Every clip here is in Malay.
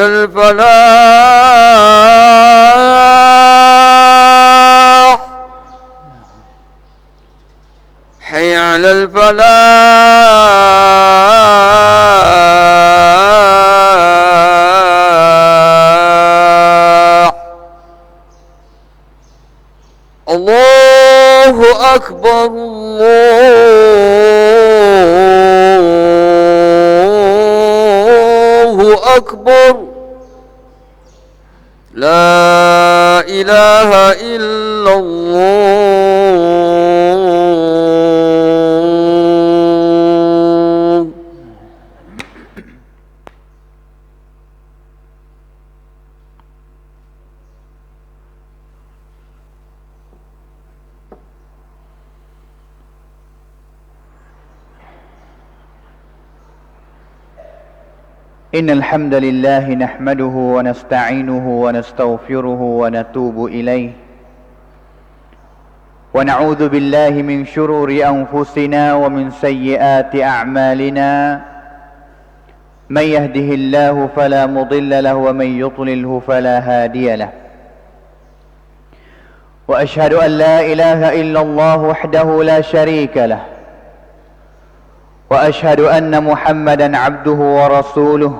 على الفلاح حي على الفلاح الله أكبر الله أكبر لا إله إلا الله. إن الحمد لله نحمده ونستعينه ونستغفره ونتوب إليه ونعوذ بالله من شرور أنفسنا ومن سيئات أعمالنا من يهده الله فلا مضل له ومن يضلله فلا هادي له وأشهد أن لا إله إلا الله وحده لا شريك له وأشهد أن محمدا عبده ورسوله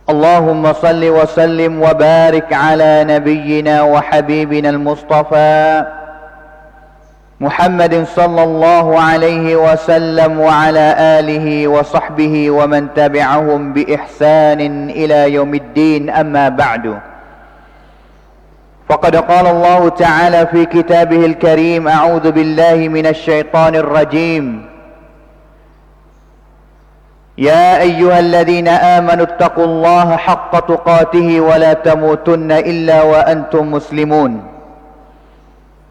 اللهم صل وسلم وبارك على نبينا وحبيبنا المصطفى محمد صلى الله عليه وسلم وعلى آله وصحبه ومن تبعهم بإحسان إلى يوم الدين. أما بعد، فقد قال الله تعالى في كتابه الكريم: أعوذ بالله من الشيطان الرجيم. يا أيها الذين آمنوا اتقوا الله حق تقاته ولا تموتن إلا وأنتم مسلمون.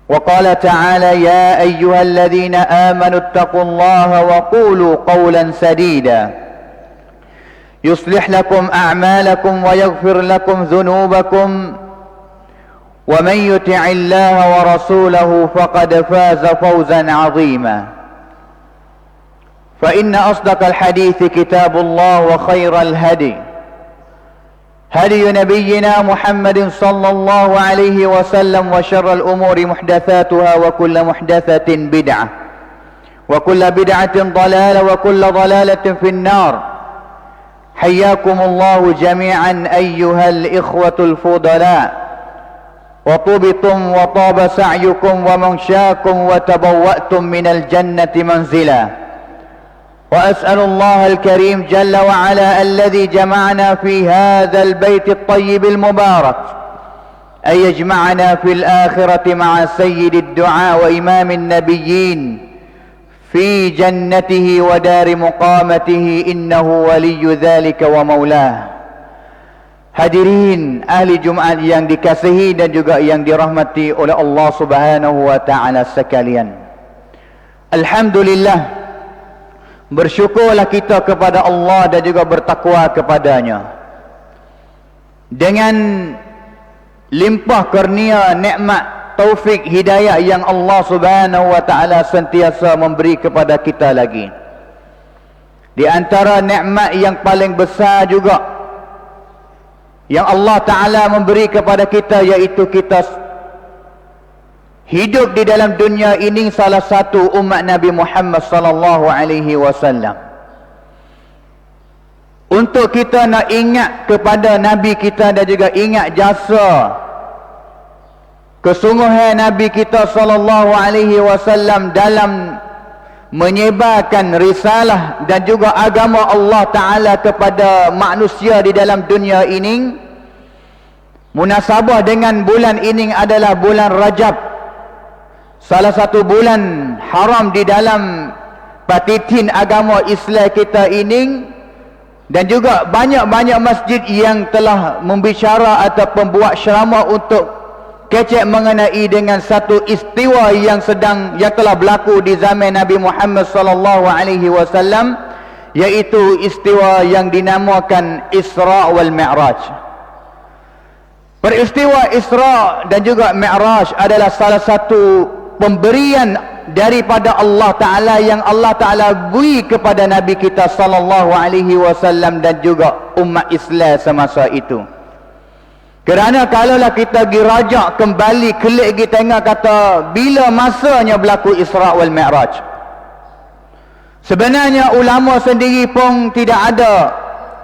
وقال تعالى: يا أيها الذين آمنوا اتقوا الله وقولوا قولا سديدا يصلح لكم أعمالكم ويغفر لكم ذنوبكم ومن يطع الله ورسوله فقد فاز فوزا عظيما. فإن أصدق الحديث كتاب الله وخير الهدي هدي نبينا محمد صلى الله عليه وسلم وشر الأمور محدثاتها وكل محدثة بدعة وكل بدعة ضلالة وكل ضلالة في النار. حياكم الله جميعا أيها الإخوة الفضلاء، وطبتم وطاب سعيكم ومنشاكم وتبوأتم من الجنة منزلا. وأسأل الله الكريم جل وعلا الذي جمعنا في هذا البيت الطيب المبارك أن يجمعنا في الآخرة مع سيد الدعاء وإمام النبيين في جنته ودار مقامته، إنه ولي ذلك ومولاه. Hadirin ahli Jumaat yang dikasihi dan juga yang dirahmati oleh Allah Subhanahu wa taala sekalian. Alhamdulillah, bersyukurlah kita kepada Allah dan juga bertakwa kepadanya. Dengan limpah kurnia nikmat taufik hidayah yang Allah Subhanahu wa taala sentiasa memberi kepada kita lagi. Di antara nikmat yang paling besar juga yang Allah Ta'ala memberi kepada kita, yaitu kita hidup di dalam dunia ini salah satu umat Nabi Muhammad sallallahu alaihi wasallam. Untuk kita nak ingat kepada Nabi kita dan juga ingat jasa kesungguhan Nabi kita sallallahu alaihi wasallam dalam menyebarkan risalah dan juga agama Allah Ta'ala kepada manusia di dalam dunia ini. Munasabah dengan bulan ini adalah bulan Rajab, salah satu bulan haram di dalam patitin agama Islam kita ini. Dan juga banyak-banyak masjid yang telah membicara ataupun buat ceramah untuk kecek mengenai dengan satu istiwa yang telah berlaku di zaman Nabi Muhammad sallallahu alaihi wasallam, yaitu istiwa yang dinamakan Isra wal Mi'raj. Peristiwa Isra dan juga Mi'raj adalah salah satu pemberian daripada Allah Ta'ala yang Allah Ta'ala beri kepada Nabi kita sallallahu alaihi wasallam dan juga umat Islam semasa itu. Kerana kalaulah kita pergi rajak kembali, kelik pergi tengok kata bila masanya berlaku Isra' wal Mi'raj. Sebenarnya ulama sendiri pun tidak ada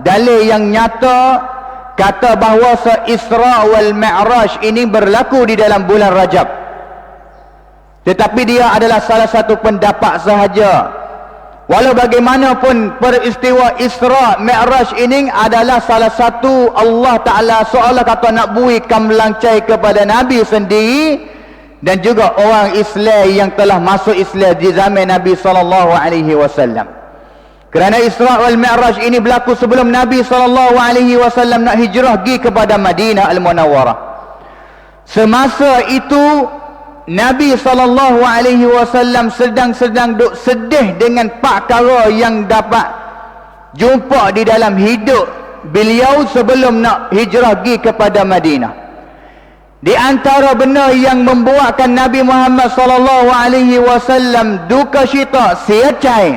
dalil yang nyata kata bahawa Isra' wal Mi'raj ini berlaku di dalam bulan Rajab. Tetapi dia adalah salah satu pendapat sahaja. Walau bagaimanapun peristiwa Isra' Mi'raj ini adalah salah satu Allah Ta'ala seolah kata nak bui kamlancai kepada Nabi sendiri dan juga orang Islam yang telah masuk Islam di zaman Nabi SAW. Kerana Isra' wal Mi'raj ini berlaku sebelum Nabi SAW nak hijrah pergi kepada Madinah Al-Munawwarah. Semasa itu Nabi SAW sedang duk sedih dengan perkara yang dapat jumpa di dalam hidup beliau sebelum nak hijrah pergi kepada Madinah. Di antara benda yang membuatkan Nabi Muhammad SAW duka cita, siacai,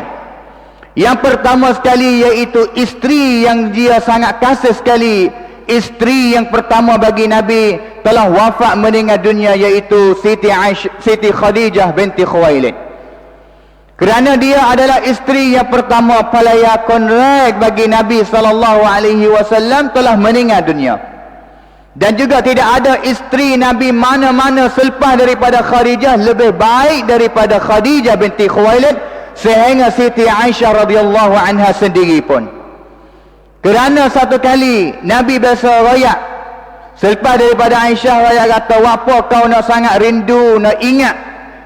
yang pertama sekali iaitu isteri yang dia sangat kasih sekali. Isteri yang pertama bagi Nabi telah wafat meninggal dunia, iaitu Siti Khadijah binti Khuwailid. Kerana dia adalah isteri yang pertama pelaya konrek bagi Nabi SAW telah meninggal dunia. Dan juga tidak ada isteri Nabi mana-mana selepas daripada Khadijah lebih baik daripada Khadijah binti Khuwailid, sehingga Siti Aisyah radhiyallahu anha sendiri pun. Kerana satu kali Nabi biasa rayak, selepas daripada Aisyah rayak kata, "Apa kau nak sangat rindu, nak ingat,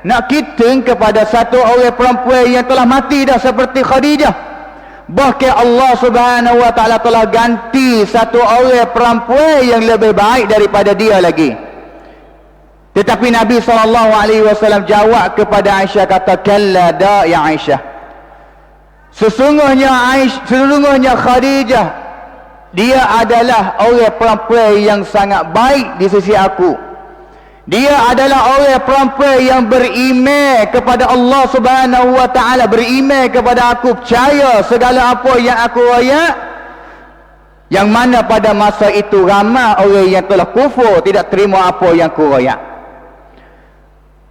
nak kita kepada satu orang perempuan yang telah mati dah seperti Khadijah? Bahkan Allah Subhanahu wa Ta'ala telah ganti satu orang perempuan yang lebih baik daripada dia lagi." Tetapi Nabi SAW jawab kepada Aisyah kata, "Kalla da ya Aisyah. Sesungguhnya Khadijah, dia adalah orang perempuan yang sangat baik di sisi aku. Dia adalah orang perempuan yang beriman kepada Allah Subhanahu wa Ta'ala, beriman kepada aku, percaya segala apa yang aku rayak. Yang mana pada masa itu ramai orang yang telah kufur, tidak terima apa yang aku rayak."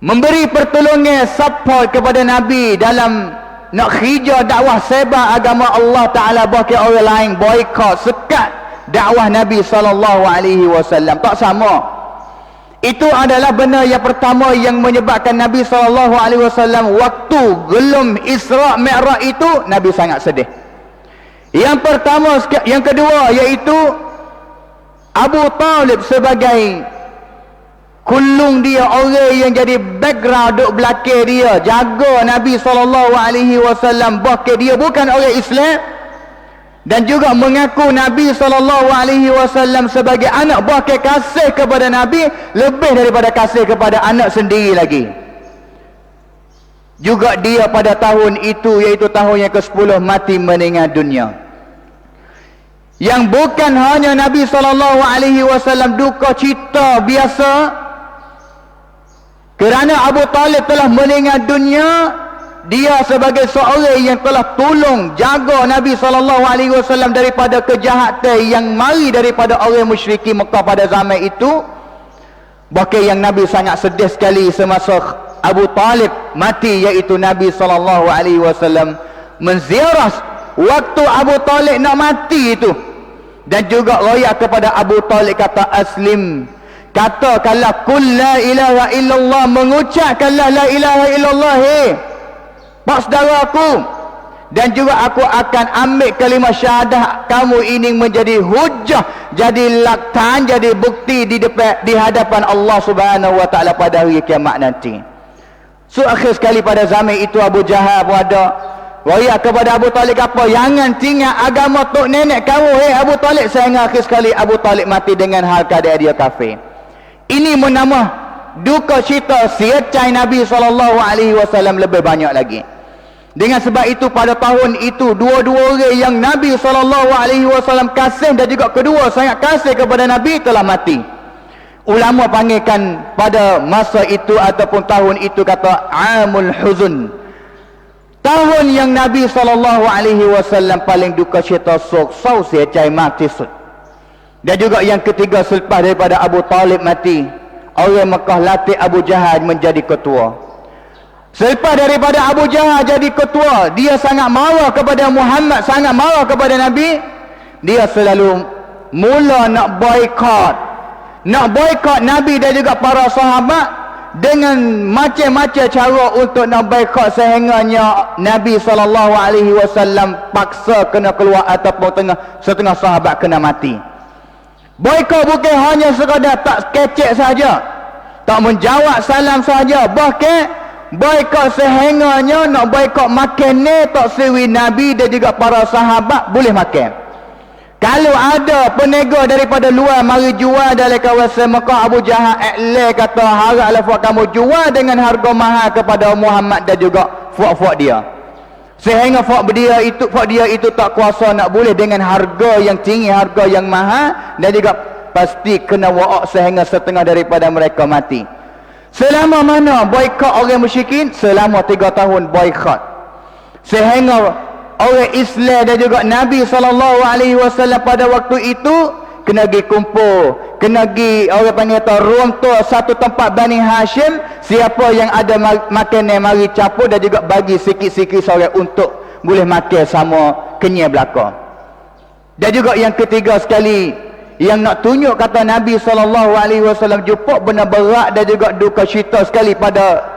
Memberi pertolongan, support kepada Nabi dalam nak khijah dakwah sebar agama Allah Ta'ala, bahkan orang lain boykot, sekat dakwah Nabi SAW. Tak sama. Itu adalah benda yang pertama yang menyebabkan Nabi SAW waktu belum Isra' Mi'raj itu Nabi sangat sedih. Yang pertama, yang kedua iaitu Abu Talib sebagai kulung dia, orang yang jadi background duk belakang dia, jaga Nabi SAW, bahkan dia bukan orang Islam dan juga mengaku Nabi SAW sebagai anak, bahkan kasih kepada Nabi lebih daripada kasih kepada anak sendiri lagi. Juga dia pada tahun itu, iaitu tahun yang ke-10, mati meninggal dunia. Yang bukan hanya Nabi SAW duka cita biasa, kerana Abu Talib telah meninggal dunia, dia sebagai seorang yang telah tolong jaga Nabi SAW daripada kejahatan yang mari daripada orang musyriki Mekah pada zaman itu. Bahkan yang Nabi sangat sedih sekali semasa Abu Talib mati, iaitu Nabi SAW menziarah waktu Abu Talib nak mati itu, dan juga royak kepada Abu Talib kata, "Aslim, katakanlah kul la ilaha illallah, mengucapkanlah la ilaha illallah, pak saudaraku, dan juga aku akan ambil kalimah syahadah kamu ini menjadi hujjah, jadi laktan, jadi bukti di hadapan Allah Subhanahu wa Ta'ala pada hari kiamat nanti." So akhir sekali pada zaman itu Abu Jahal pun ada royak kepada Abu Talib apa, "Jangan tinggal agama tok nenek kamu, Abu Talib." Sehingga akhir sekali Abu Talib mati dengan hal keadaan dia kafir. Ini menambah duka cita siacai Nabi SAW lebih banyak lagi. Dengan sebab itu pada tahun itu dua-dua orang yang Nabi SAW kasih dan juga kedua sangat kasih kepada Nabi telah mati. Ulama panggilkan pada masa itu ataupun tahun itu kata Amul Huzun, tahun yang Nabi SAW paling duka cita sok sau secai mati sud. Dan juga yang ketiga selepas daripada Abu Talib mati, orang Mekah latih Abu Jahal menjadi ketua. Selepas daripada Abu Jahal jadi ketua, dia sangat marah kepada Muhammad, sangat marah kepada Nabi. Dia selalu mula nak boykot Nabi dan juga para sahabat dengan macam-macam cara untuk nak boykot, sehingganya Nabi SAW paksa kena keluar ataupun setengah sahabat kena mati. Boykot bukan hanya sekadar tak kecek saja, tak menjawab salam saja, bahkan boykot sehingganya nak boykot makan ni tak sewi Nabi dan juga para sahabat boleh makan. Kalau ada peniaga daripada luar mari jual dalam kawasan Mekah, Abu Jahal kata haraplah buat kamu jual dengan harga mahal kepada Muhammad dan juga fuak-fuak dia. Sehingga fuak dia itu tak kuasa nak boleh dengan harga yang tinggi, harga yang mahal, dan juga pasti kena wa'ak sehingga setengah daripada mereka mati. Selama mana boykot orang musyrikin? Selama 3 tahun boykot. Sehingga orang Islam dan juga Nabi SAW pada waktu itu kena pergi kumpul, kena pergi orang panggil runtuh satu tempat Bani Hashim. Siapa yang ada makanan mari campur dan juga bagi sikit-sikit seorang untuk boleh makan sama kenyai belaka. Dan juga yang ketiga sekali yang nak tunjuk kata Nabi SAW jumpa benar berat dan juga duka cita sekali pada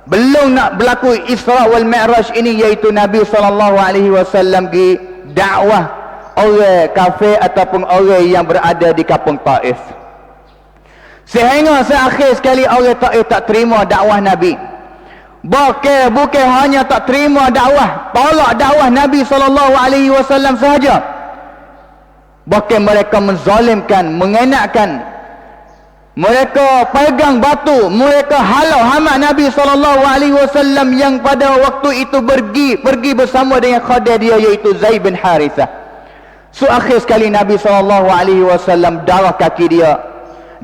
belum nak berlaku Isra wal Mi'raj ini, iaitu Nabi SAW pergi dakwah orang kafir ataupun orang yang berada di kampung Taif. Sehingga seakhir sekali orang Taif tak terima dakwah Nabi. Bukan hanya tak terima dakwah, tolak dakwah Nabi SAW sahaja, bahkan mereka menzalimkan, mengenakkan, mereka pegang batu, mereka halau hamat Nabi SAW yang pada waktu itu pergi bersama dengan khadir dia, iaitu Zaid bin Harithah. So akhir sekali Nabi SAW darah kaki dia,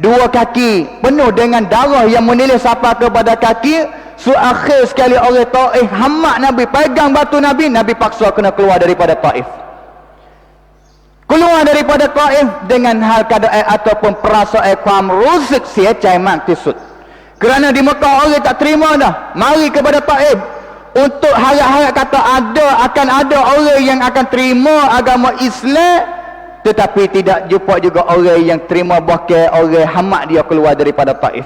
2 kaki penuh dengan darah yang menilai sampai kepada kaki. So akhir sekali orang Taif hamat Nabi, pegang batu Nabi paksa kena keluar daripada Taif. Keluar daripada Taif dengan hal keadaan ataupun perasaan kuam rusuk siacai maksud. Kerana di Mekah orang tak terima dah, mari kepada Taif untuk harap-harap kata akan ada orang yang akan terima agama Islam, tetapi tidak jumpa juga orang yang terima, bahkan orang hamak dia keluar daripada Taif.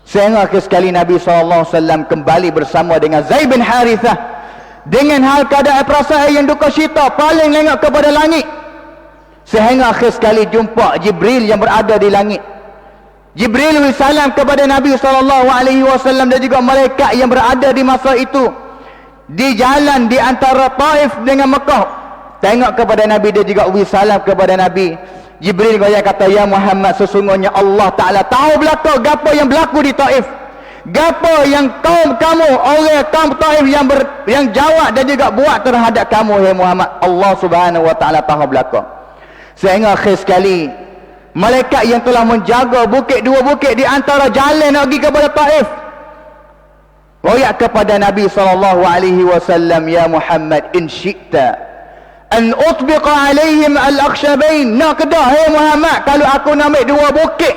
Sehingga akhir sekali Nabi SAW kembali bersama dengan Zaid bin Harithah dengan hal keadaan perasaan yang duka cita, paling lengak kepada langit. Sehingga akhir sekali jumpa Jibril yang berada di langit. Jibril salam kepada Nabi SAW dan juga malaikat yang berada di masa itu di jalan di antara Taif dengan Mekah. Tengok kepada Nabi, dia juga salam kepada Nabi. Jibril kata, ya Muhammad, sesungguhnya Allah Ta'ala tahu belaka gapo yang berlaku di Taif, gapo yang kamu orang kaum Taif yang jawab dan juga buat terhadap kamu, ya Muhammad. Allah Subhanahu Wa Ta'ala tahu belaka. Sehingga akhir sekali malaikat yang telah menjaga dua bukit di antara jalan nak pergi kepada Taif royak kepada Nabi SAW, ya Muhammad, in syi'ta an utbiqa alaihim al-akhshabain, nak kedah, hey Muhammad, kalau aku nak ambil 2 bukit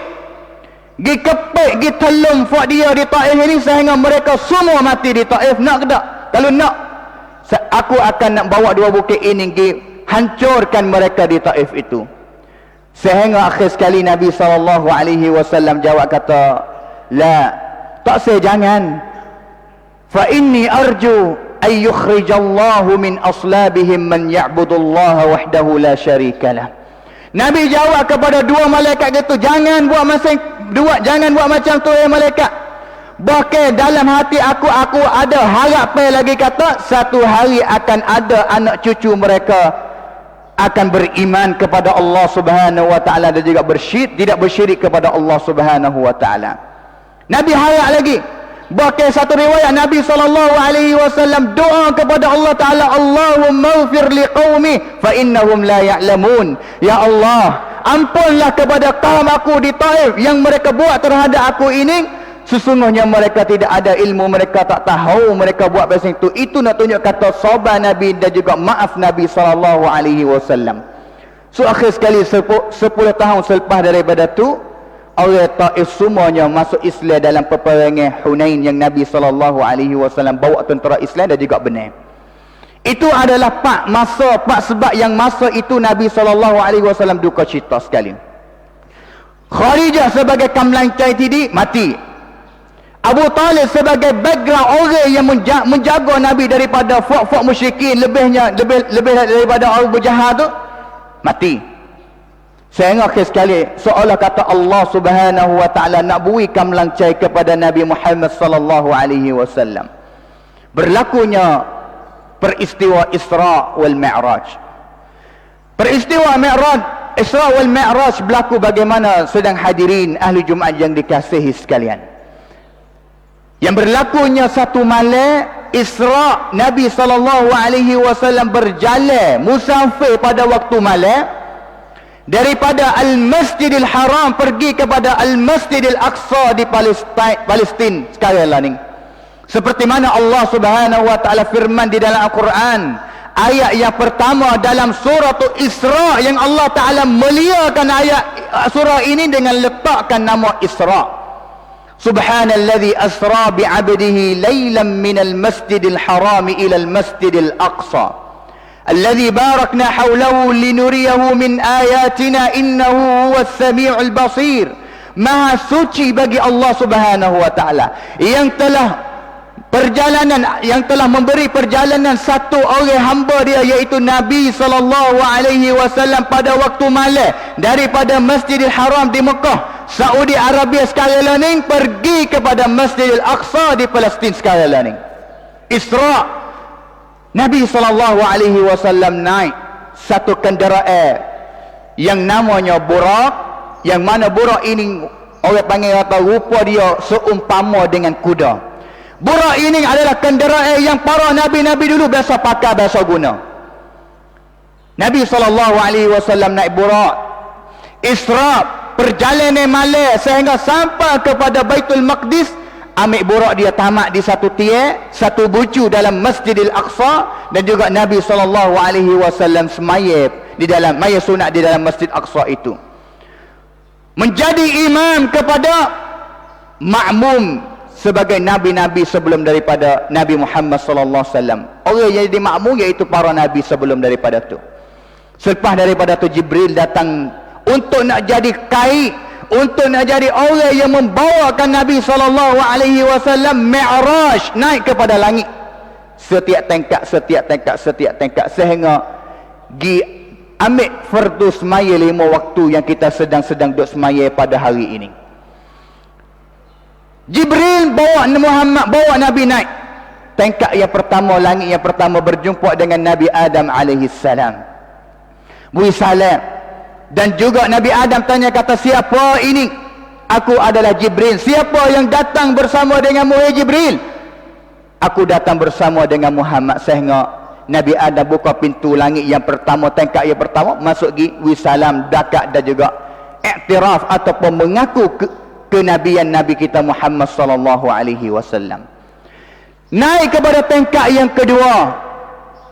gi kepek, gi telum buat dia di Taif ini sehingga mereka semua mati di Taif, nak kedah? Kalau nak, aku akan nak bawa 2 bukit ini gi hancurkan mereka di Taif itu. Sehingga akhir sekali Nabi SAW jawab kata, la, tak saya jangan, fa inni arju ay yukhrijallahu min aslabihim man ya'budullaha wahdahu la syarikalah. Nabi jawab kepada 2 malaikat itu, jangan buat macam tu, ya malaikat. Bahkan dalam hati aku ada harapan lagi, kata satu hari akan ada anak cucu mereka akan beriman kepada Allah Subhanahu Wa Ta'ala dan juga tidak bersyirik kepada Allah Subhanahu Wa Ta'ala. Nabi harap lagi. Bahkan satu riwayat Nabi SAW doa kepada Allah Ta'ala, Allahumma ufir liqawmi fa innahum la ya'lamun. Ya Allah, ampunlah kepada kaum aku di Taif yang mereka buat terhadap aku ini, sesungguhnya mereka tidak ada ilmu, mereka tak tahu, mereka buat macam itu. Itu nak tunjuk kata sabar Nabi dan juga maaf Nabi SAW. So akhir sekali 10 tahun selepas daripada tu, orang Taif semuanya masuk Islam dalam peperangan Hunain yang Nabi SAW bawa tentera Islam dan juga benar. Itu adalah pak sebab yang masa itu Nabi SAW duka cita sekali. Kharijah sebagai kamlancai tadi mati. Abu Talib sebagai background orang yang menjaga Nabi daripada fok-fok musyrikin lebih daripada Abu Jahal tu mati. Sehingga akhir sekali seolah kata Allah Subhanahu wa taala nak beri kamlancai kepada Nabi Muhammad sallallahu alaihi wasallam. Berlakunya peristiwa Isra wal Mi'raj. Peristiwa Isra wal Mi'raj berlaku bagaimana sedang hadirin ahli Jumaat yang dikasihi sekalian. Yang berlakunya satu malam Isra, Nabi SAW berjalan musafir pada waktu malam daripada Al-Masjidil Haram pergi kepada Al-Masjidil Aqsa di Palestin sekarang lah ni. Seperti mana Allah Subhanahu wa taala firman di dalam Al-Quran, ayat yang pertama dalam surah Isra yang Allah Taala muliakan ayat surah ini dengan letakkan nama Isra. Subhanalladzi asra bi'abdihi laylan minal masjidil haram ila al-masjidil aqsa alladzi barakna hawlahu linuriyahu min ayatina innahu huwas samiul basir. Maha suci bagi Allah Subhanahu wa taala yang telah memberi perjalanan satu orang hamba dia, iaitu Nabi SAW pada waktu malam daripada Masjidil Haram di Mekah Saudi Arabia sekarang ni pergi kepada Masjidil Aqsa di Palestin sekarang ni. Isra, Nabi SAW naik satu kenderaan yang namanya Burak, yang mana Burak ini orang panggil kata rupa dia seumpama dengan kuda. Burak ini adalah kenderaan yang para nabi-nabi dulu biasa pakai, biasa guna. Nabi SAW naik Burak. Isra, perjalanan malam sehingga sampai kepada Baitul Maqdis. Ambil Burak dia tamat di satu tiang, satu bucu dalam Masjidil Aqsa, dan juga Nabi SAW semaya di dalam maya sunat di dalam Masjid Aqsa itu. Menjadi imam kepada makmum sebagai nabi-nabi sebelum daripada Nabi Muhammad sallallahu alaihi wasallam. Orang yang jadi makmum iaitu para nabi sebelum daripada tu. Selepas daripada tu Jibril datang untuk nak jadi kai, untuk nak jadi orang yang membawakan Nabi sallallahu alaihi wasallam Mi'raj, naik kepada langit. Setiap tingkat sehingga gi ambil fardu semaya 5 waktu yang kita sedang duk semaya pada hari ini. Jibril bawa Nabi naik tingkat yang pertama, langit yang pertama, berjumpa dengan Nabi Adam alaihi salam. Beri salam. Dan juga Nabi Adam tanya kata, siapa ini? Aku adalah Jibril. Siapa yang datang bersama denganmu, Jibril? Aku datang bersama dengan Muhammad. Sehingga Nabi Adam buka pintu langit yang pertama, tingkat yang pertama, masuk pergi wisalam, dakat dan juga iktiraf ataupun mengaku kenabian Nabi kita Muhammad sallallahu alaihi wasallam. Naik kepada tingkat yang kedua,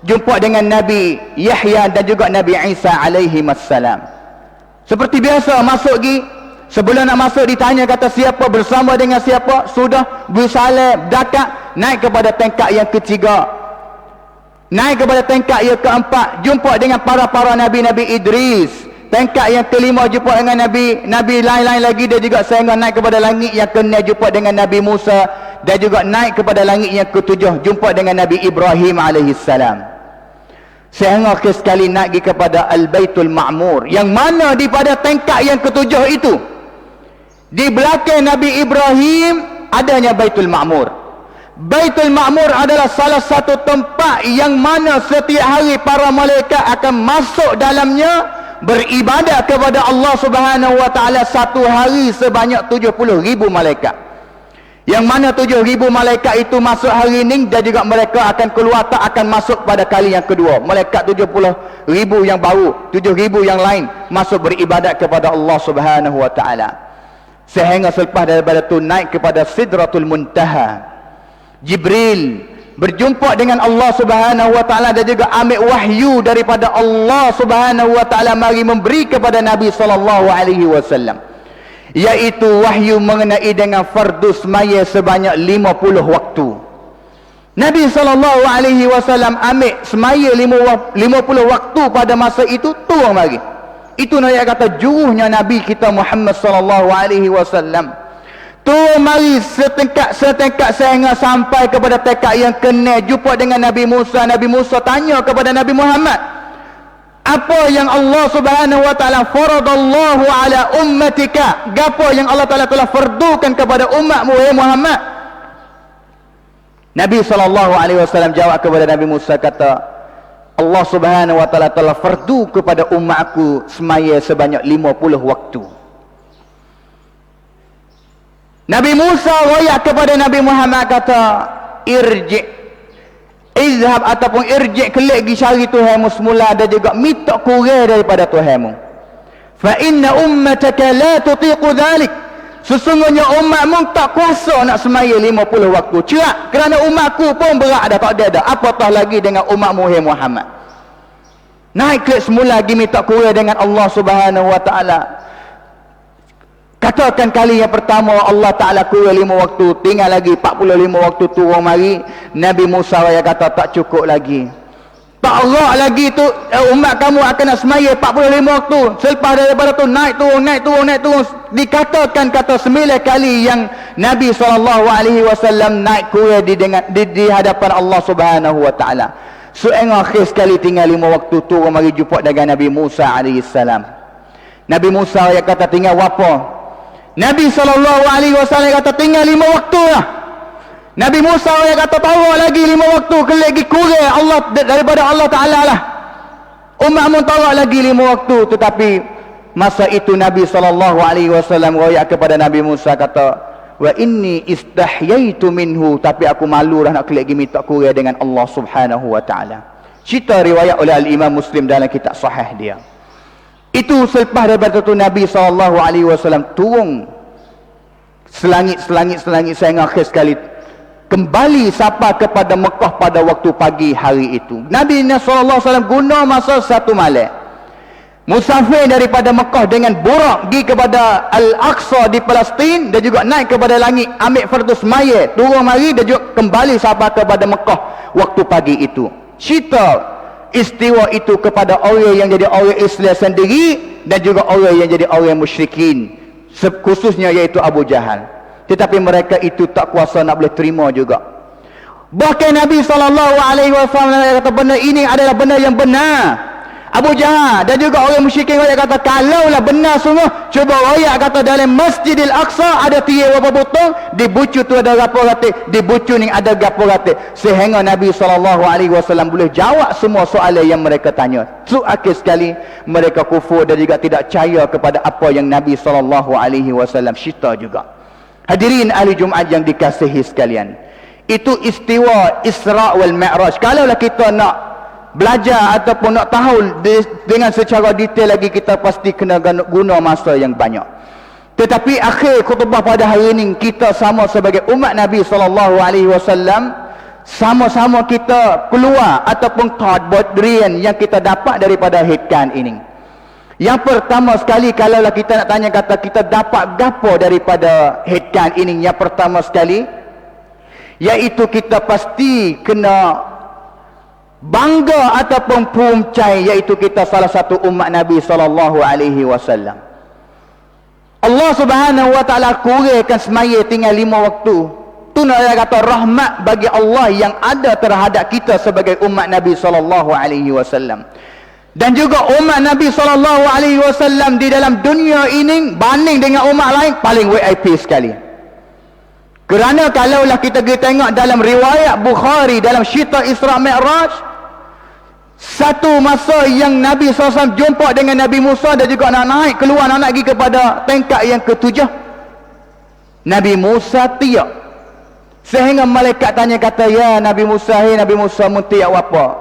jumpa dengan Nabi Yahya dan juga Nabi Isa alaihi wassalam. Seperti biasa masuk pergi, sebelum nak masuk ditanya kata siapa, bersama dengan siapa, sudah bersalam, dakat. Naik kepada tingkat yang ketiga, naik kepada tingkat yang keempat, jumpa dengan para nabi-nabi Idris. Tingkat yang kelima jumpa dengan nabi lain-lain lagi, dia juga sehingga naik kepada langit yang keenam jumpa dengan Nabi Musa, dan juga naik kepada langit yang ketujuh jumpa dengan Nabi Ibrahim alaihi salam. Sehingga sekali naik kepada Al-Baitul Ma'mur, yang mana di pada tingkat yang ketujuh itu di belakang Nabi Ibrahim adanya Baitul Ma'mur. Baitul Ma'mur adalah salah satu tempat yang mana setiap hari para malaikat akan masuk dalamnya beribadat kepada Allah Subhanahu wa taala satu hari sebanyak 70,000 malaikat. Yang mana 7,000 malaikat itu masuk hari ini, dan juga mereka akan keluar, tak akan masuk pada kali yang kedua. Malaikat 70,000 yang baru, 7,000 yang lain masuk beribadat kepada Allah Subhanahu wa taala. Sehingga selepas daripada tu naik kepada Sidratul Muntaha. Jibril berjumpa dengan Allah Subhanahu wa taala dan juga ambil wahyu daripada Allah Subhanahu wa taala mari memberi kepada Nabi sallallahu alaihi wasallam, iaitu wahyu mengenai dengan fardu semaya sebanyak 50 waktu. Nabi sallallahu alaihi wasallam ambil semaya 50 waktu pada masa itu turun mari. Itu nak kata juruhnya Nabi kita Muhammad sallallahu alaihi wasallam. Turun mari setingkat sehingga sampai kepada tekad yang kena jumpa dengan Nabi Musa. Nabi Musa tanya kepada Nabi Muhammad, apa yang Allah Subhanahu wa taala faradallahu ala ummatika? Gapo yang Allah Taala telah fardukan kepada umatmu wahai Muhammad? Nabi sallallahu alaihi wasallam jawab kepada Nabi Musa, kata, Allah Subhanahu wa taala telah fardu kepada umatku semaya sebanyak 50 waktu. Nabi Musa royak kepada Nabi Muhammad, kata, izhab ataupun irji' kelik gi cari Tuhanmu semula dan juga minta kurang daripada Tuhanmu. Fa inna ummataka la tutiqu dhalik. Sesungguhnya umatmu tak kuasa nak semaya 50 waktu. Cerak, kerana umatku pun berat dah, tak ada dah. Apatah lagi dengan umatmu hai Muhammad. Naik kelik semula gi minta kurang dengan Allah Subhanahu wa taala. Katakan kali yang pertama Allah Ta'ala kurang 5 waktu, tinggal lagi 45 waktu turun mari. Nabi Musa yang kata tak cukup lagi, tak rak lagi tu, umat kamu akan nak semaya 45 waktu. Selepas daripada tu naik turun. Dikatakan kata 9 kali yang Nabi SAW naik kurang di hadapan Allah Subhanahu Wa Ta'ala. So akhir sekali tinggal 5 waktu turun mari jumpa dengan Nabi Musa AS. Nabi Musa yang kata tinggal apa? Nabi SAW kata tinggal 5 waktu lah. Nabi Musa yang kata tahu lagi 5 waktu lagi kurang Allah daripada Allah Ta'ala lah. Umatmu tahu lagi 5 waktu. Tetapi masa itu Nabi SAW royak kepada Nabi Musa, kata, wa inni istahyaitu minhu, tapi aku malu dah nak lagi minta kurang dengan Allah Subhanahu wa Ta'ala. Cerita riwayat oleh Al-Imam Muslim dalam kitab sahih dia. Itu selepas daripada itu Nabi SAW turun selangit sehingga akhir sekali kembali sampai kepada Mekah pada waktu pagi hari itu. Nabi SAW guna masa 1 malam musafir daripada Mekah dengan burak pergi kepada Al-Aqsa di Palestin dan juga naik kepada langit ambil fardu semaya turun mari dan juga kembali sampai kepada Mekah waktu pagi itu. Cerita istiwa itu kepada orang yang jadi orang Islam sendiri dan juga orang yang jadi orang musyrikin, khususnya iaitu Abu Jahal. Tetapi mereka itu tak kuasa nak boleh terima juga. Bahkan Nabi SAW kata benda ini adalah benda yang benar. Abu Jahal dan juga orang musyrikin royak kata kalaulah benar sungguh, cuba royak kata dalam Masjidil Aqsa ada tiga berapa botol, di bucu tu ada berapa ratik, di bucu ni ada berapa ratik, sehingga Nabi SAW boleh jawab semua soalan yang mereka tanya. So akhir sekali mereka kufur dan juga tidak percaya kepada apa yang Nabi SAW cerita juga. Hadirin ahli Jumaat yang dikasihi sekalian, itu istiwa Isra' wal Mi'raj. Kalaulah kita nak belajar ataupun nak tahu dengan secara detail lagi, kita pasti kena guna masa yang banyak. Tetapi akhir khutbah pada hari ini, kita sama sebagai umat Nabi SAW sama-sama kita keluar ataupun tadbirian yang kita dapat daripada hikam ini. Yang pertama sekali, kalaulah kita nak tanya kata kita dapat gapo daripada hikam ini, yang pertama sekali iaitu kita pasti kena bangga ataupun puncai, iaitu kita salah satu umat Nabi SAW. Allah Subhanahu wa Ta'ala kurangkan semaya tinggal 5 waktu. Tu nak kata rahmat bagi Allah yang ada terhadap kita sebagai umat Nabi SAW. Dan juga umat Nabi SAW di dalam dunia ini banding dengan umat lain paling VIP sekali. Kerana kalaulah kita tengok dalam riwayat Bukhari dalam cerita Isra' Mi'raj, satu masa yang Nabi SAW jumpa dengan Nabi Musa dan juga nak naik keluar nak pergi kepada tingkat yang ke-7, Nabi Musa tiap, sehingga malaikat tanya kata, ya Nabi Musa, hey Nabi Musa, mu tiap apa?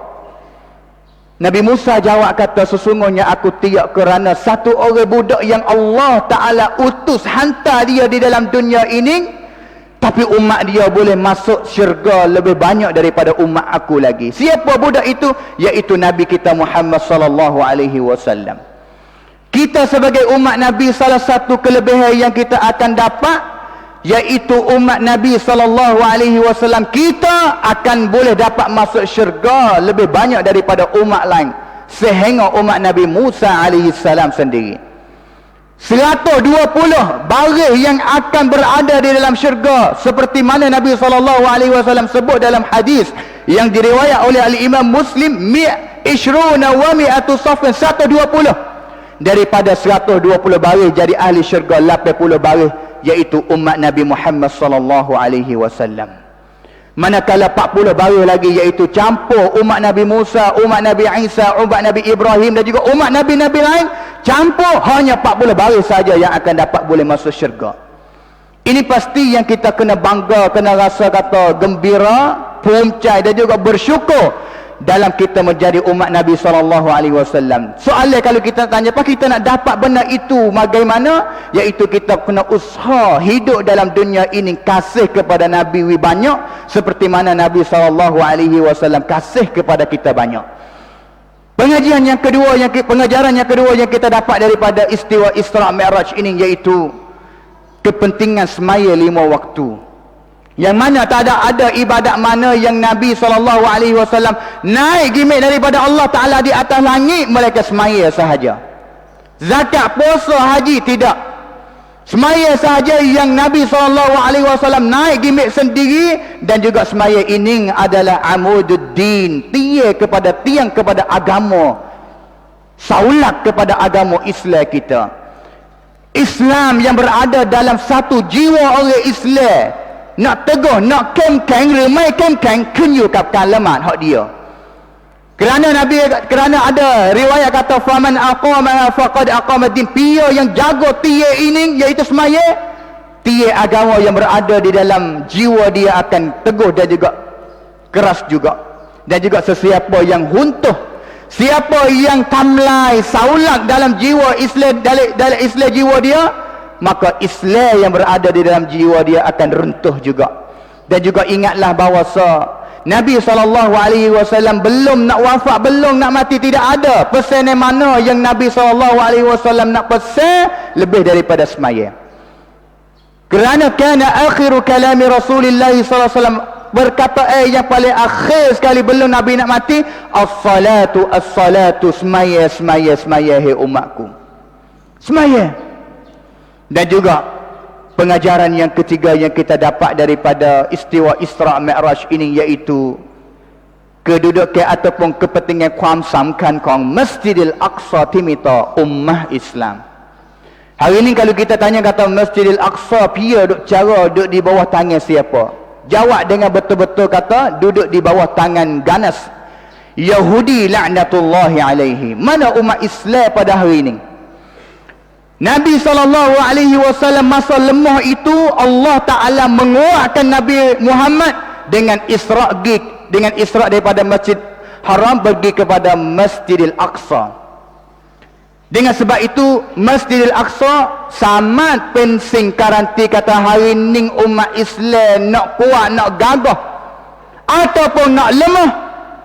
Nabi Musa jawab kata, sesungguhnya aku tiak kerana satu orang budak yang Allah Ta'ala utus hantar dia di dalam dunia ini, tapi umat dia boleh masuk syurga lebih banyak daripada umat aku lagi. Siapa budak itu? Iaitu Nabi kita Muhammad sallallahu alaihi wasallam. Kita sebagai umat Nabi, salah satu kelebihan yang kita akan dapat, iaitu umat Nabi sallallahu alaihi wasallam, kita akan boleh dapat masuk syurga lebih banyak daripada umat lain, sehingga umat Nabi Musa alaihi salam sendiri 120 baris yang akan berada di dalam syurga, seperti mana Nabi sallallahu alaihi wasallam sebut dalam hadis yang diriwayat oleh al-Imam Muslim, ishruna wa mi'atu safin, 120 daripada 120 baris jadi ahli syurga 80 baris, iaitu umat Nabi Muhammad sallallahu alaihi wasallam. Manakala 40 baris lagi, iaitu campur umat Nabi Musa, umat Nabi Isa, umat Nabi Ibrahim dan juga umat Nabi-Nabi lain, campur hanya 40 baris saja yang akan dapat boleh masuk syurga. Ini pasti yang kita kena bangga, kena rasa kata gembira, puncai dan juga bersyukur dalam kita menjadi umat Nabi SAW. Soalnya kalau kita tanya, apa kita nak dapat benda itu bagaimana? Iaitu kita kena usaha hidup dalam dunia ini kasih kepada Nabi banyak, seperti mana Nabi SAW kasih kepada kita banyak. Pengajaran yang kedua yang kita dapat daripada istiwa Isra Mi'raj ini, iaitu kepentingan semaya 5 waktu. Yang mana tak ada ibadat mana yang Nabi SAW naik gimik daripada Allah Ta'ala di atas langit, mereka semaya sahaja. Zakat, puasa, haji tidak. Semaya sahaja yang Nabi SAW naik gimik sendiri. Dan juga semaya ini adalah amududdin, tiang kepada agama, saulat kepada agama Islam kita. Islam yang berada dalam satu jiwa orang Islam, nak teguh, nak keng-keng, remai keng-keng, kenyukapkan lemat hak dia. Kerana ada riwayat kata, faman aqama faqad aqama din, pia yang jaga tiya ini, iaitu semaya, tiya agama yang berada di dalam jiwa dia akan teguh dan juga keras juga. Dan juga sesiapa yang huntuh, siapa yang tamlai saulat dalam jiwa Islam, dalam Islam jiwa dia, maka Islam yang berada di dalam jiwa dia akan runtuh juga. Dan juga ingatlah bahawa Nabi SAW belum nak wafat, belum nak mati, tidak ada pesan yang mana yang Nabi SAW nak pesan lebih daripada semaya. Kerana kana akhiru kalami Rasulullah SAW, berkata yang paling akhir sekali belum Nabi nak mati, as-salatu, semaya hai umatku, semaya. Dan juga pengajaran yang ketiga yang kita dapat daripada istiwa Isra Mi'raj ini, iaitu kedudukan ataupun kepentingan kuam samkan kong Masjidil Aqsa timita ummah Islam. Hari ini kalau kita tanya kata Masjidil Aqsa pia duduk di bawah tangan siapa? Jawab dengan betul-betul kata duduk di bawah tangan ganas Yahudi laknatullahi alaihi. Mana umat Islam pada hari ini? Nabi SAW masa lemah itu, Allah Ta'ala menguatkan Nabi Muhammad dengan Isra' daripada Masjid Haram pergi kepada Masjidil Aqsa. Dengan sebab itu Masjidil Aqsa sangat penting karanti kata hari ini umat Islam nak kuat, nak gagah ataupun nak lemah,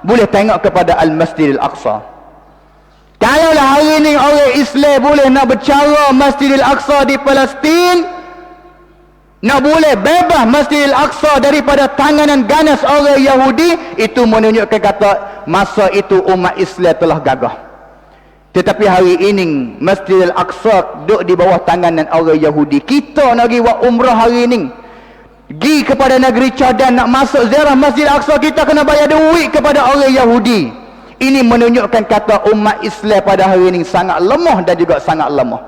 boleh tengok kepada Al-Masjidil Aqsa. Kalaulah hari ini orang Islam boleh nak bercara Masjidil Aqsa di Palestin, nak boleh bebas Masjidil Aqsa daripada tanganan ganas orang Yahudi, itu menunjukkan kata masa itu umat Islam telah gagah. Tetapi hari ini Masjidil Aqsa duduk di bawah tanganan orang Yahudi. Kita nak pergi buat umrah hari ini, pergi kepada negeri Jordan, nak masuk ziarah Masjidil Aqsa, kita kena bayar duit kepada orang Yahudi. Ini menunjukkan kata umat Islam pada hari ini sangat lemah dan juga sangat lemah.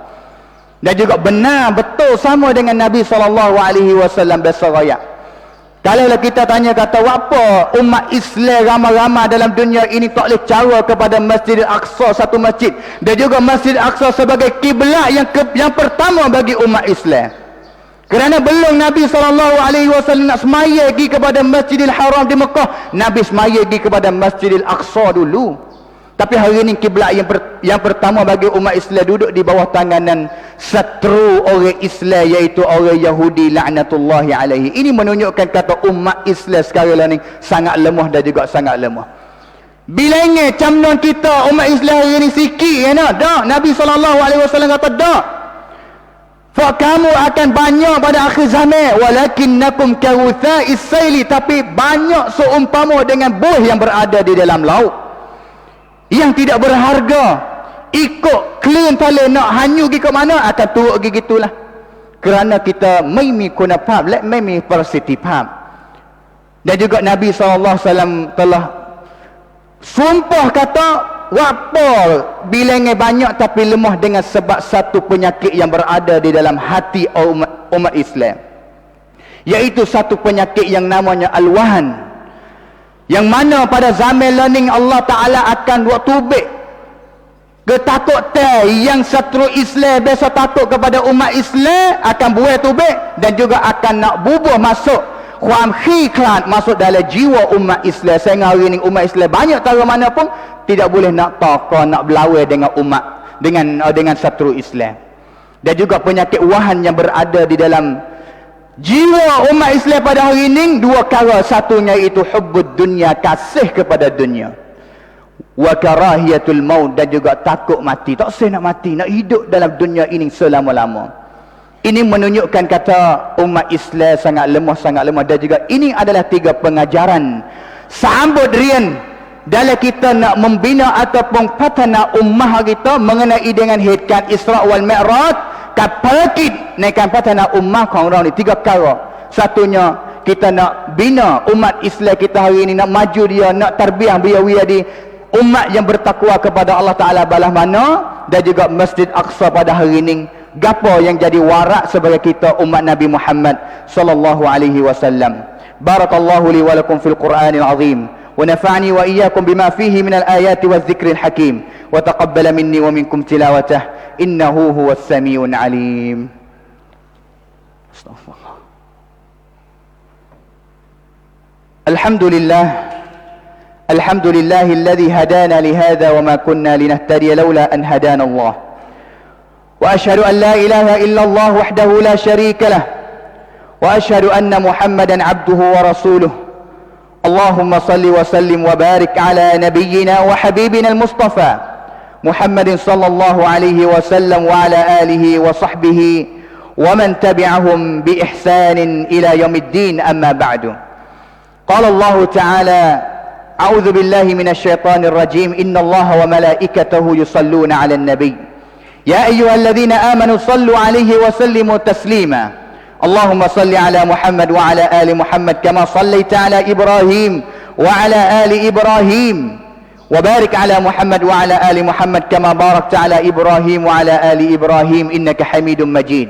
Dan juga benar betul sama dengan Nabi SAW berseraya. Kalau kita tanya kata apa umat Islam ramai-ramai dalam dunia ini tak boleh cara kepada Masjidil Aqsa, satu masjid, dan juga Masjidil Aqsa sebagai kiblat yang pertama bagi umat Islam. Kerana belum Nabi SAW nak semaya pergi kepada Masjidil Haram di Mekah, Nabi semaya pergi kepada Masjidil Aqsa dulu. Tapi hari ini kiblat yang pertama bagi umat Islam duduk di bawah tanganan setru orang Islam, iaitu orang Yahudi laknatullahi alaihi. Ini menunjukkan kata umat Islam sekarang ni sangat lemah dan juga sangat lemah. Bilangnya camnon kita umat Islam hari ini sikit ya nak? Dak. Nabi SAW kata dak. Fa kamu akan banyak pada akhir zaman, walakinnakum kawutha'is saili, tapi banyak seumpama dengan buih yang berada di dalam laut yang tidak berharga. Ikut clean tali nak hanyut pergi ke mana akan turut pergi gitulah. Kerana kita memi kuna faham, let memi persiti faham. Dan juga Nabi SAW telah sumpah kata, wapa bilangnya banyak tapi lemah dengan sebab satu penyakit yang berada di dalam hati umat Islam, iaitu satu penyakit yang namanya al-wahan, yang mana pada zaman learning Allah Ta'ala akan buat tubik ketakutan yang setru Islam biasa takut kepada umat Islam akan buat tubik, dan juga akan nak bubuh masuk kham khiklat masuk dalam jiwa umat Islam. Sehingga hari ini umat Islam banyak tara mana pun tidak boleh nak takut, nak berlawan dengan umat, dengan setru Islam. Dan juga penyakit wahan yang berada di dalam jiwa umat Islam pada hari ini dua perkara. Satunya itu hubbud dunya, kasih kepada dunia, wa karahiyatul maut, dan juga takut mati. Tak usah nak mati, nak hidup dalam dunia ini selama-lama. Ini menunjukkan kata umat Islam sangat lemah. Dan juga ini adalah tiga pengajaran sambut rian dalam kita nak membina ataupun patana ummah kita mengenai dengan hikmat Isra wal Mi'raj. Kapakit naikkan patana ummah kau orang ni tiga perkara. Satunya kita nak bina umat Islam kita hari ini, nak maju dia, nak tarbiyah biar di umat yang bertakwa kepada Allah Ta'ala balah mana. Dan juga Masjid Aqsa pada hari ini gapo yang jadi warak sebagai kita umat Nabi Muhammad sallallahu alaihi wasallam. Barakallahu li wa lakum fil Qur'anil azim, wa nafa'ani wa iyyakum bima fihi minal ayati wadh-dhikril hakim, wa taqabbala minni wa minkum tilawatah, innahu huwas samiun alim. Astaghfirullah. Alhamdulillahilladzi hadana li hadha wa ma kunna linahtadiya laula an hadana Allah. وأشهد أن لا إله إلا الله وحده لا شريك له وأشهد أن محمدا عبده ورسوله. اللهم صل وسلم وبارك على نبينا وحبيبنا المصطفى محمد صلى الله عليه وسلم وعلى آله وصحبه ومن تبعهم بإحسان إلى يوم الدين. أما بعد. قال الله تعالى: أعوذ بالله من الشيطان الرجيم. إن الله وملائكته يصلون على النبي يا أيها الذين آمنوا صلوا عليه وسلموا تسليما. اللهم صل على محمد وعلى آل محمد كما صليت على إبراهيم وعلى آل إبراهيم، وبارك على محمد وعلى آل محمد كما باركت على إبراهيم وعلى آل إبراهيم إنك حميد مجيد.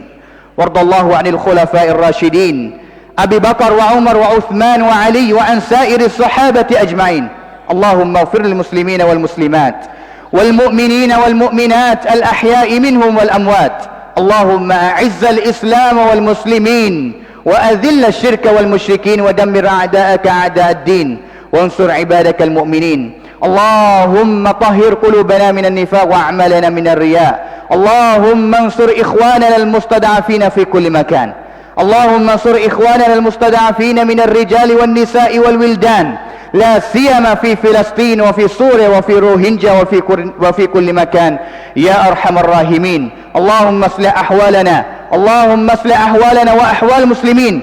وارض الله عن الخلفاء الراشدين أبي بكر وعمر وعثمان وعلي وعن سائر الصحابة أجمعين. اللهم اغفر للمسلمين والمسلمات والمؤمنين والمؤمنات الأحياء منهم والأموات. اللهم أعز الإسلام والمسلمين وأذل الشرك والمشركين ودمر أعداءك أعداء الدين وانصر عبادك المؤمنين. اللهم طهر قلوبنا من النفاق وأعمالنا من الرياء. اللهم انصر إخواننا المستضعفين في كل مكان. اللهم انصر إخواننا المستضعفين من الرجال والنساء والولدان، لا سيما في فلسطين وفي سوريا وفي روهينجا وفي كل مكان يا أرحم الراحمين. اللهم اصلح أحوالنا، اللهم اصلح أحوالنا وأحوال المسلمين.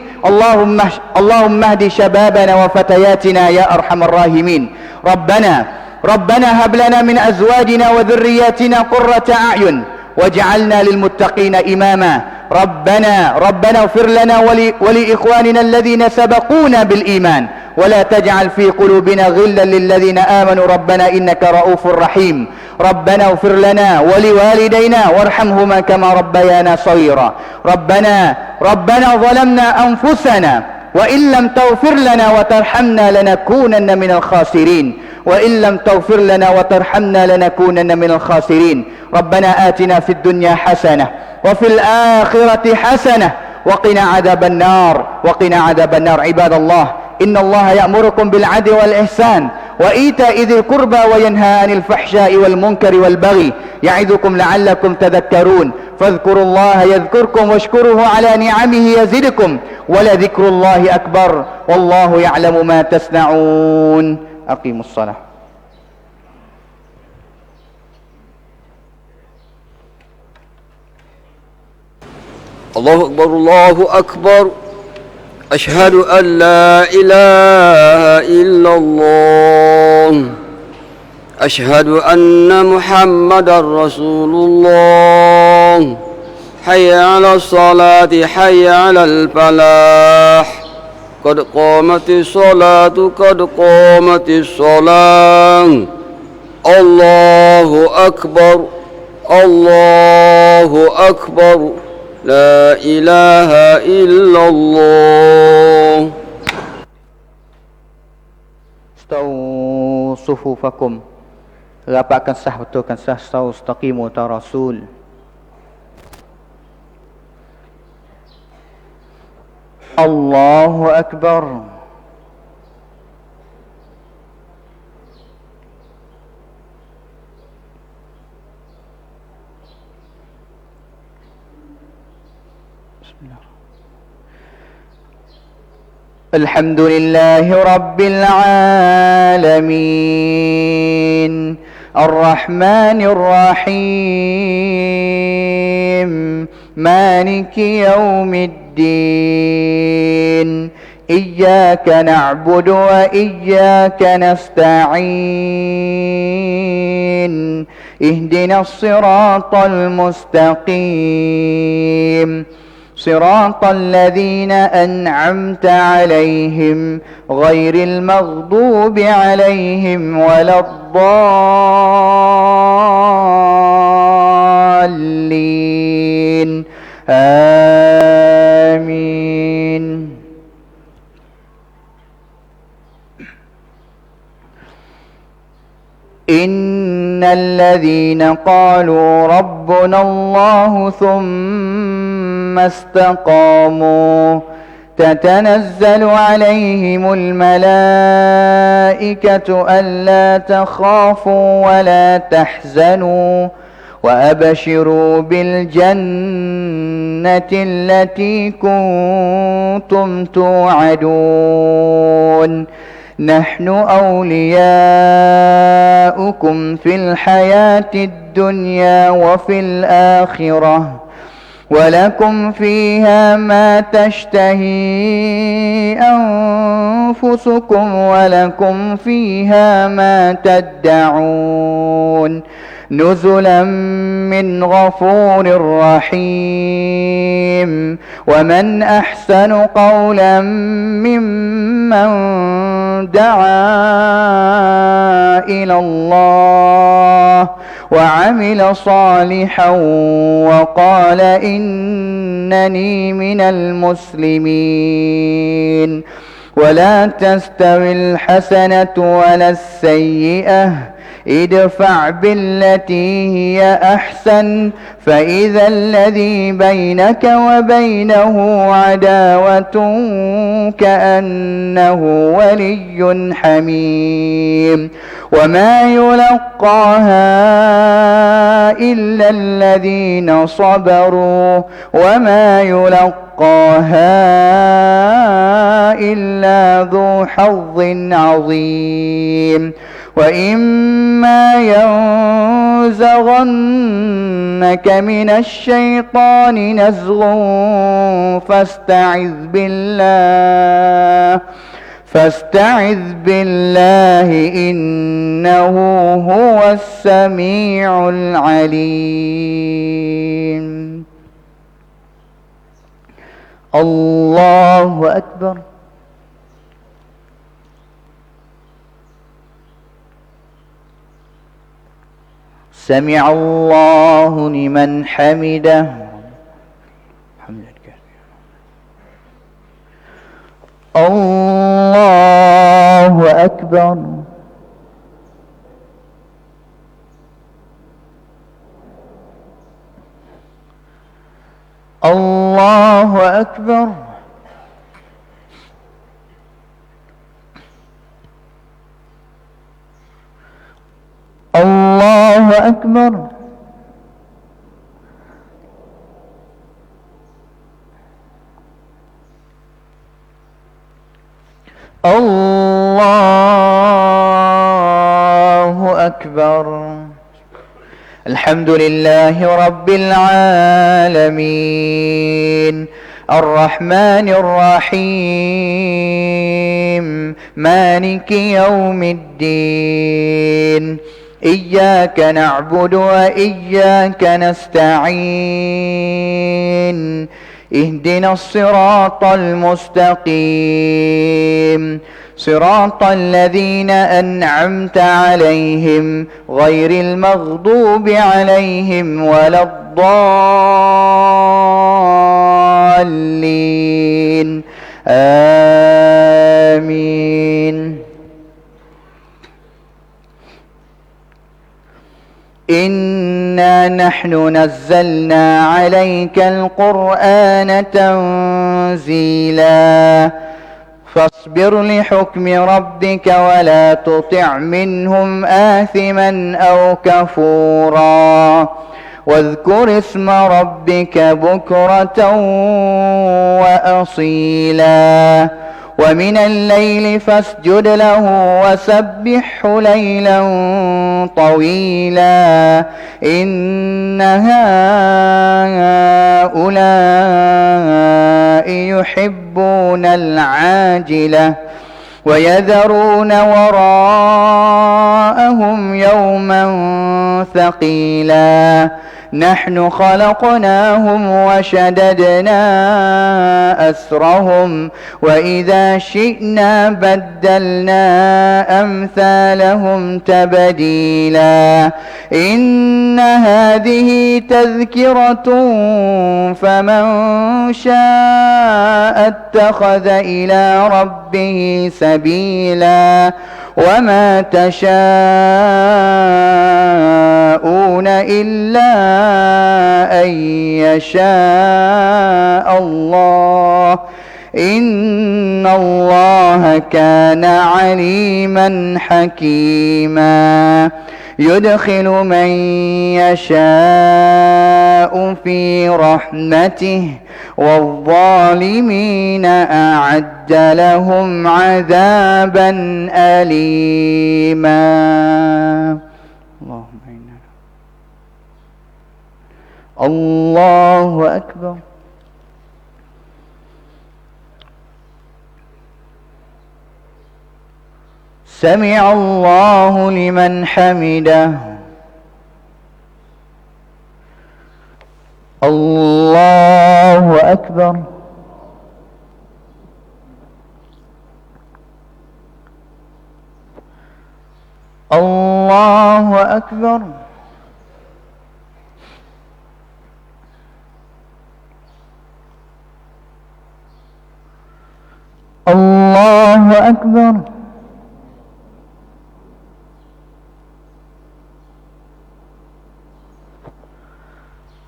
اللهم اهد شبابنا وفتياتنا يا أرحم الراحمين. ربنا هب لنا من أزواجنا وذرياتنا قرة أعين واجعلنا للمتقين إماما. ربنا اغفر لنا ولإخواننا الذين سبقونا بالإيمان ولا تجعل في قلوبنا غلا للذين آمنوا ربنا إنك رؤوف رحيم. ربنا اغفر لنا ولوالدينا وارحمهما كما ربيانا صغيرا. ربنا ظلمنا أنفسنا وإن لم تغفر لنا وترحمنا لنكونن من الخاسرين. وإن لم تغفر لنا وترحمنا لنكونن من الخاسرين. ربنا آتنا في الدنيا حسنة وفي الآخرة حسنة وقنا عذاب النار. عباد الله، إن الله يأمركم بالعدل والإحسان وإيتاء ذي القربى وينهى عن الفحشاء والمنكر والبغي يعظكم لعلكم تذكرون فاذكروا الله يذكركم واشكروه على نعمه يزدكم ولذكر الله أكبر والله يعلم ما تصنعون. أقيموا الصلاة. الله أكبر الله أكبر. أشهد أن لا إله إلا الله. أشهد أن محمدا رسول الله. حي على الصلاة حي على الفلاح. قد قامت الصلاة قد قامت الصلاة. الله أكبر الله أكبر. لا إله إلا الله. Stawu sufufakum. Rapatkan sah, betulkan sah. Stawu istaqimu ta Rasul. Allahu Akbar. الحمد لله رب العالمين الرحمن الرحيم مالك يوم الدين إياك نعبد وإياك نستعين اهدنا الصراط المستقيم صراط الذين أنعمت عليهم غير المغضوب عليهم ولا الضالين آمين. إن الذين قالوا ربنا الله ثم استقاموا تتنزل عليهم الملائكة ألا تخافوا ولا تحزنوا وأبشروا بالجنة التي كنتم توعدون نحن أولياؤكم في الحياة الدنيا وفي الآخرة ولكم فيها ما تشتهي أنفسكم ولكم فيها ما تدعون نزلا من غفور رحيم. ومن أحسن قولا ممن دعا إلى الله وعمل صالحا وقال إنني من المسلمين. ولا تستوي الحسنة ولا السيئة ادفع بالتي هي أحسن فإذا الذي بينك وبينه عداوة كأنه ولي حميم. وما يلقاها إلا الذين صبروا وما يلقاها إلا ذو حظ عظيم. وإما ينزغنك من الشيطان نزغ فاستعذ بالله إنه هو السميع العليم. الله أكبر. سمع الله لمن حمده. الله أكبر. الله أكبر. الله أكبر. الله أكبر. الحمد لله رب العالمين الرحمن الرحيم مالك يوم الدين إياك نعبد وإياك نستعين اهدنا الصراط المستقيم صراط الذين أنعمت عليهم غير المغضوب عليهم ولا الضالين آمين. إنا نحن نزلنا عليك القرآن تنزيلا فاصبر لحكم ربك ولا تطع منهم آثما أو كفورا واذكر اسم ربك بكرة وأصيلا ومن الليل فاسجد له وسبحه ليلا طويلا إن هؤلاء يحبون العاجلة ويذرون وراءهم يوما ثقيلا نحن خلقناهم وشددنا أسرهم وإذا شئنا بدلنا أمثالهم تبديلا إن هذه تذكرة فمن شاء اتخذ إلى ربه سبيلا وما تشاءون إلا أن يشاء الله إن الله كان عليما حكيما يدخل من يشاء في رحمته والظالمين أعد لهم عذابا أليما. اللهم إنا الله أكبر. سمع الله لمن حمده. الله أكبر. الله أكبر. الله أكبر.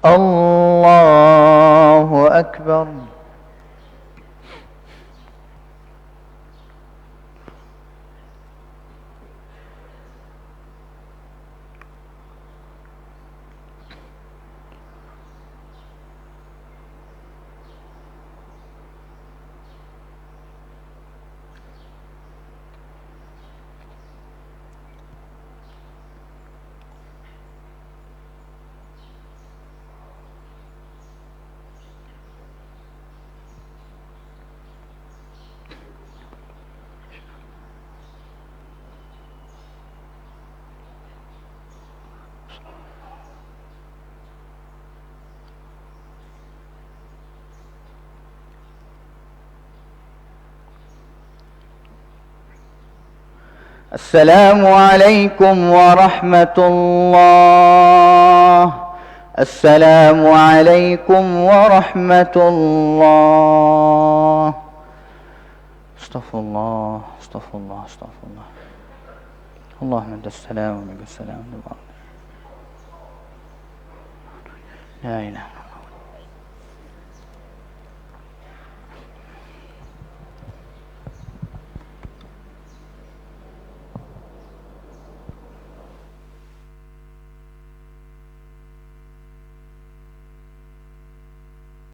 الله أكبر. السلام عليكم ورحمة الله. السلام عليكم ورحمة الله. استغفر الله استغفر الله استغفر الله. اللهم انت السلام ومنك السلام. لا إله إلا الله.